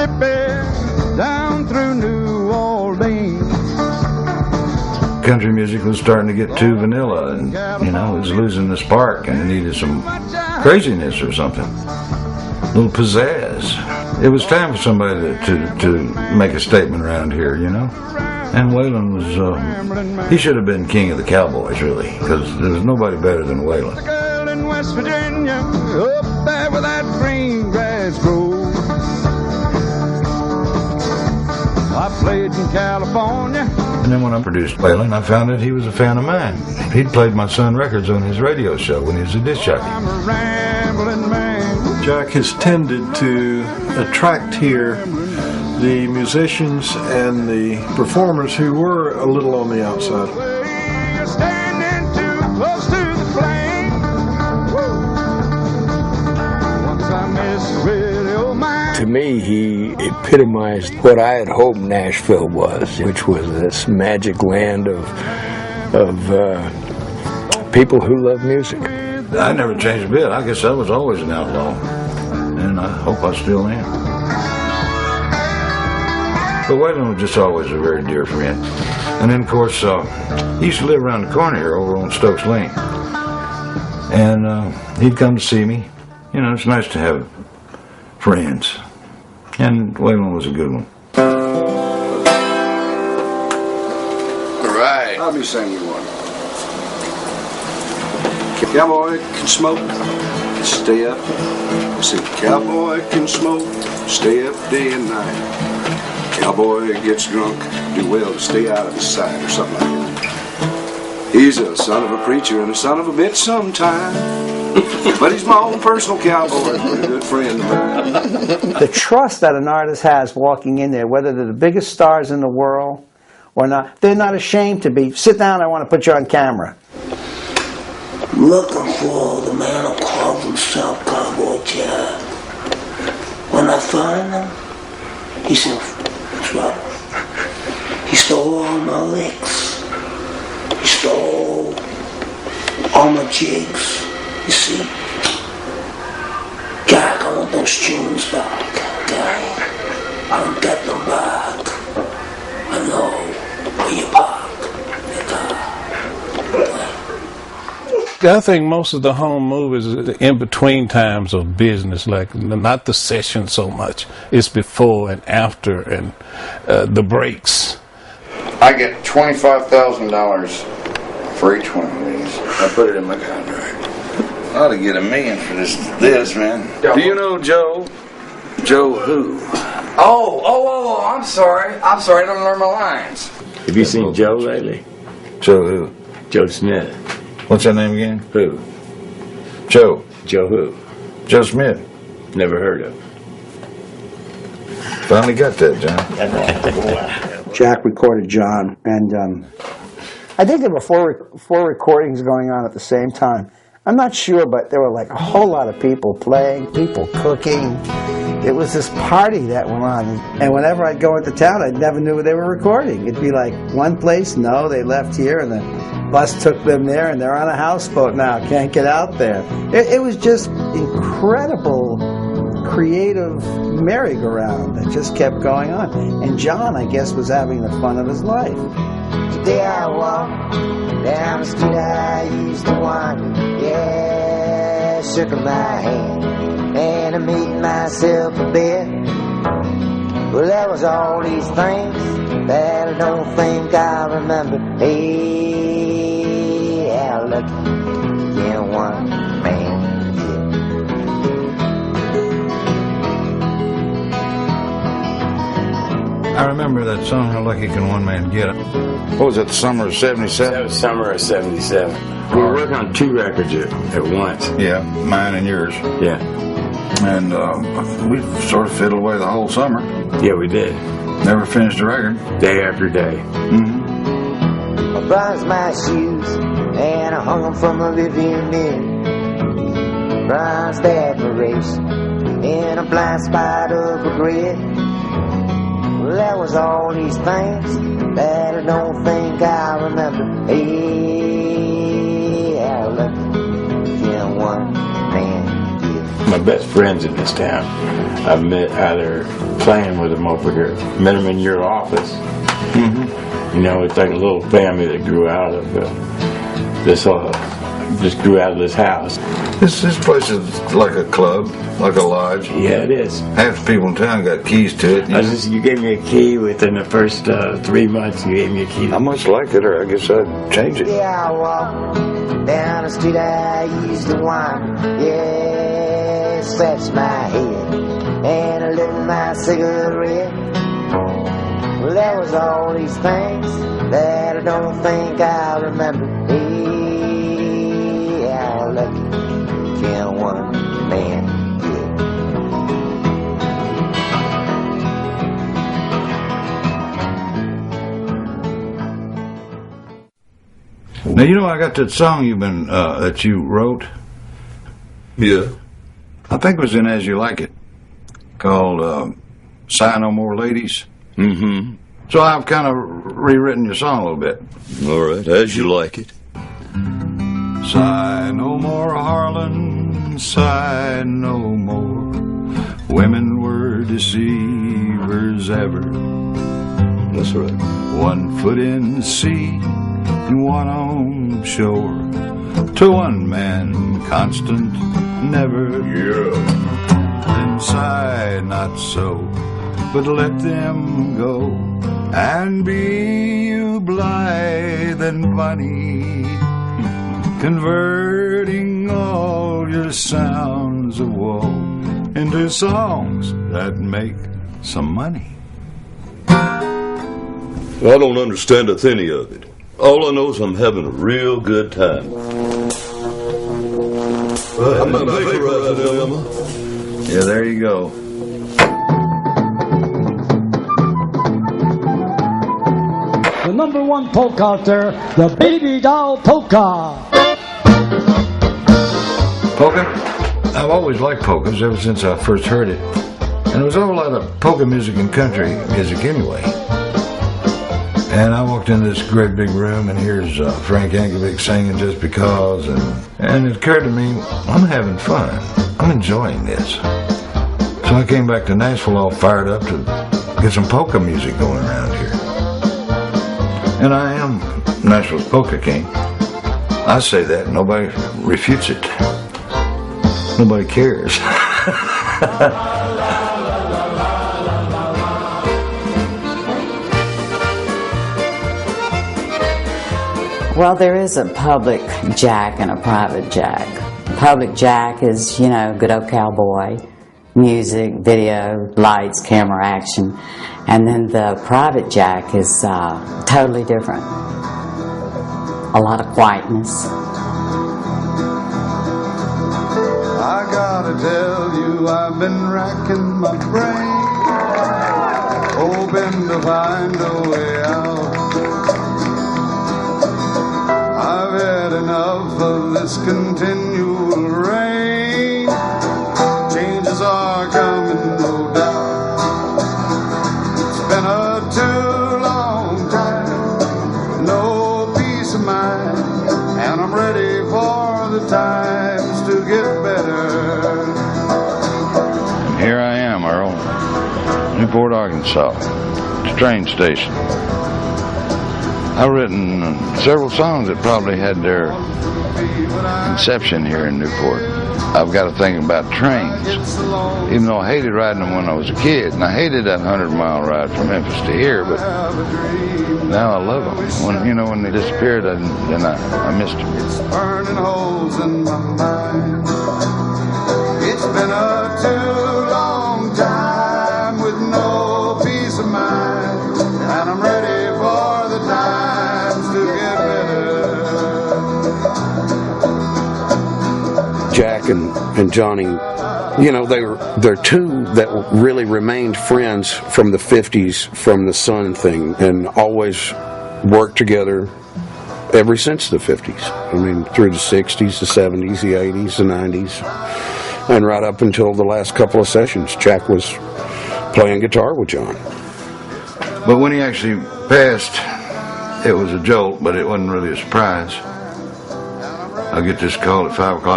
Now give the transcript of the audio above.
Mississippi, down through New Orleans. Country music was starting to get too vanilla, and it was losing the spark, and it needed some craziness or something, a little pizzazz. It was time for somebody to make a statement around here, And Waylon was, he should have been king of the cowboys, really, because there was nobody better than Waylon. The girl in West Virginia, up there where that green grass grows. I played in California. And then when I produced Waylon, I found that he was a fan of mine. He'd played my son records on his radio show when he was a disc jockey. I'm a rambling man. Jack has tended to attract here the musicians and the performers who were a little on the outside. You're standing too close to the flame. Once I messed with your mind. To me, he epitomized what I had hoped Nashville was, which was this magic land of people who love music. I never changed a bit. I guess I was always an outlaw, and I hope I still am. But Waylon was just always a very dear friend. And then, of course, he used to live around the corner here over on Stokes Lane. And he'd come to see me. It's nice to have friends. And Waylon was a good one. All right. I'll be singing one. Cowboy can smoke, stay up. See, cowboy can smoke, stay up day and night. Cowboy gets drunk, do well to stay out of his sight, or something like that. He's a son of a preacher and a son of a bitch sometime. But he's my own personal cowboy, a good friend of mine. The trust that an artist has walking in there, whether they're the biggest stars in the world or not, they're not ashamed to be. Sit down, I want to put you on camera. Looking for the man who calls himself Cowboy Jack. When I find him, he's in trouble. He stole all my licks. He stole all my jigs. You see? Jack, I want those tunes back. Guy, I don't get them back. I know where you park your car. I think most of the home movies are the in-between times of business, like not the session so much. It's before and after and the breaks. I get $25,000 for each one of these. I put it in my contract. I ought to get $1 million for this, man. Do you know Joe? Joe who? Oh, I'm sorry. I don't learn my lines. Have you seen Joe lately? Joe who? Joe Smith. What's that name again? Who? Joe. Joe who? Joe Smith. Never heard of. Finally got that, John. Jack recorded John, and I think there were four recordings going on at the same time. I'm not sure, but there were like a whole lot of people playing, people cooking. It was this party that went on, and whenever I'd go into town, I never knew where they were recording. It'd be like one place, no, they left here, and the bus took them there, and they're on a houseboat now, can't get out there. It was just incredible, creative merry-go-round that just kept going on. And John, I guess, was having the fun of his life. Today I walk down the street I used to wander. Yeah, shook my hand and I made myself a bed. Well, there was all these things that I don't think I remember. Hey, how lucky can one man get? I remember that song, How Lucky Can One Man Get. What was that, the summer of '77? That was summer of '77. We were working on 2 records at once. Yeah, mine and yours. Yeah. And we sort of fiddled away the whole summer. Yeah, we did. Never finished a record. Day after day. Mm-hmm. I bronzed my shoes and I hung them from a Rivian mirror. Bronzed admiration in a blind spot of regret. Well, there was all these things that I don't think I remember. Hey, how lucky can one man get? my best friends in this town. I've met either playing with them over here, met them in your office. You know, it's like a little family that grew out of this just grew out of this house. This place is like a club, like a lodge. Yeah, it is. Half the people in town got keys to it. You gave me a key within the first 3 months. You gave me a key. How much like it, or I guess I'd change it. Yeah, I walk down the street I used to wind. Yeah, scratch my head and I lit my cigarette. Well, there was all these things that I don't think I'll remember. Hey, how lucky can one man get? Now, you know, I got that song that you wrote. Yeah. I think it was in As You Like It, called Sigh No More Ladies. Mm-hmm. So I've kind of rewritten your song a little bit. All right, As You Like It. Sigh no more, Harlan, sigh no more. Women were deceivers ever. That's right. 1 foot in the sea and 1 on shore. To one man constant, never. Yeah. Then sigh not so, but let them go, and be you blithe and funny, converting all your sounds of woe into songs that make some money. I don't understand a thing of it. All I know is I'm having a real good time. I'm not vaporizing, Emma. Yeah, there you go. The #1 polka out there, the Baby Doll Polka. Polka? I've always liked polkas ever since I first heard it. And there was a whole lot of polka music and country music anyway. And I walked into this great big room, and here's Frank Yankovic singing Just Because, and it occurred to me, I'm having fun. I'm enjoying this. So I came back to Nashville all fired up to get some polka music going around here. And I am Nashville's polka king. I say that, nobody refutes it. Nobody cares. Well, there is a public jack and a private jack. Public jack is, you know, good old cowboy, music, video, lights, camera, action. And then the private jack is totally different. A lot of quietness. I gotta tell you, I've been racking my brain, hoping to find a way out. I've had enough of this continual rain. Changes are coming, no doubt. It's been a too long time, no peace of mind, and I'm ready for the times to get better. And here I am, Earl, Newport, Arkansas, train station. I've written several songs that probably had their inception here in Newport. I've got to think about trains, even though I hated riding them when I was a kid, and I hated that 100-mile ride from Memphis to here, but now I love them. When they disappeared, then I missed them. Burning holes in my mind. It's been a too long time with no peace of mind, and I'm ready for the times to get better. Jack and Johnny, you know, they're two that really remained friends from the 50s, from the Sun thing, and always worked together ever since the 50s. I mean, through the 60s, the 70s, the 80s, the 90s, and right up until the last couple of sessions, Jack was playing guitar with John. But when he actually passed, it was a jolt, but it wasn't really a surprise. I get this call at 5 o'clock.